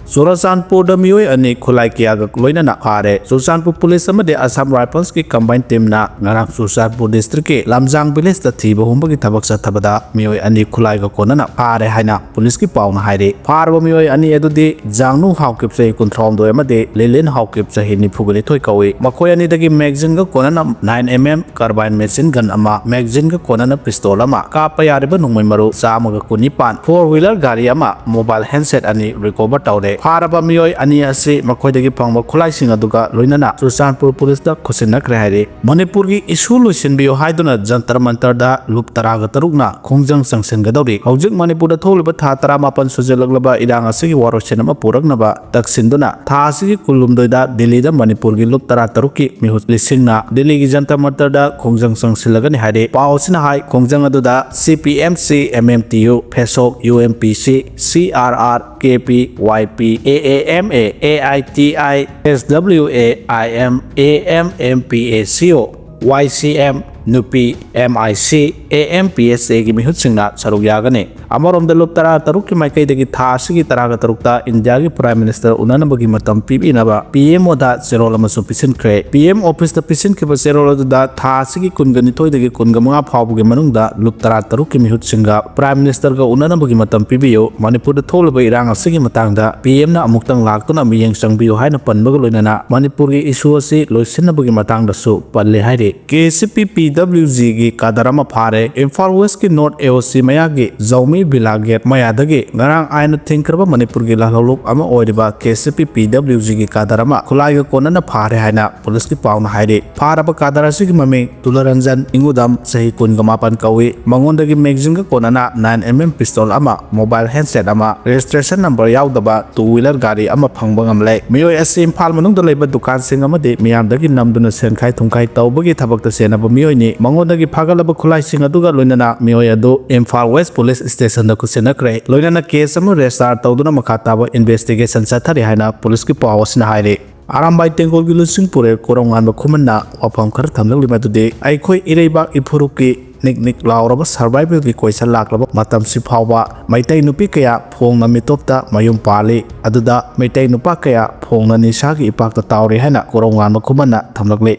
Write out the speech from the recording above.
Churachandpur mioi ani Khutlai kiaga loinana phare Churachandpur police amade Assam Rifles ki combined team na ngarang Churachandpur district ki Lamjang village ta thiba humba ki thabak sathabada mioi ani Khutlai ga konana phare haina police ki pauna haire pharba mioi ani edudi jangnu hawkip sei control do amade lelen hawkip sei ni phugani thoi kawi makoi ani dagi magazine ga konana 9mm carbine machine gun ama magazine ga konana pistol ama kapa yariba nungmai maru chama ga kunipan 4-wheeler gari ama mobile handset ani recover tawre pharaba mioi ani ase makoi dagi phangba khulai sing aduga loinana Churachandpur police da khosinakre haire Manipur gi issue loisin biyo haiduna jantar mantar da lup taraga tarukna khongjang sangsen ga dawri hojik Manipur da tholiba tha 18 sujalaglaba idang asigi warosen ama puraknaba taksinduna tha asigi kulumdoida Delhi da Manipur gi lup tara taruki mihut lisingna Delhi gi jantar mantar da khongjang sangsilaga ni haire pausina hai khongjang aduda CPMC MMTU PESOK UMPC CRR KP YP AAMA AITI SWA IM AMMPACO YCM NUPI MIC AMPSA ki mihut singna saruk yagane amarom da lup tara taruk ki maikai dagi tha asigi taraga tarukta India gi prime minister unanabagi matam pibinaba PM oda zero lamasu pisin kre PM office da pisin ki ba zero da tha asigi kungani thoi dagi kungamanga phawbugi manungda lup tara taruk ki mihut singa prime minister ga unanabagi matam pibiyo Manipur da tholaba irang asigi matangda PM na amuktang laktuna miyeng sangbiyo haina panbaga loinana Manipur gi issue asi loisinabagi matangda su palle haire KCP PWG gi kadarama phare Imphal West ki North AOC maya gi Zaumi Bilaget mayadagi ngarang aina thinkraba Manipur gi lahlolup ama oiriba KCP PWG gi kadarama Khutlai ga konana phare haina police ki pauna haire pharaba kadarasi gi mame Tularanjan ingudam sahi kungamapan kawi mangondagi magazine ga konana 9mm pistol ama mobile handset ama registration number yaudaba 2-wheeler gari ama phangba ngamle mioi ase Imphal manungda leiba dukan sing amade miyamdagi namduna senkhai thungkai tawbagi thabakta senaba mioi ni mangondagi phagalaba Khutlai sing aduga loinana mioi adu Imphal West Police Station da kusenakre loinana case amu register tawduna makhataba investigation chathari haina police ki pawasna haire Arambai tengol gi lusing pure korongan ba khumanna wafam khar thamlang lima tude aikhoi ireiba ifuruki nik lauraba survival gi koisa laklaba matam si phawba maitai nupi kaya phongna mitopta mayum pali aduda maitai nupa kaya phongna nisa gi ipakta tawri haina korongan ba khumanna thamlakle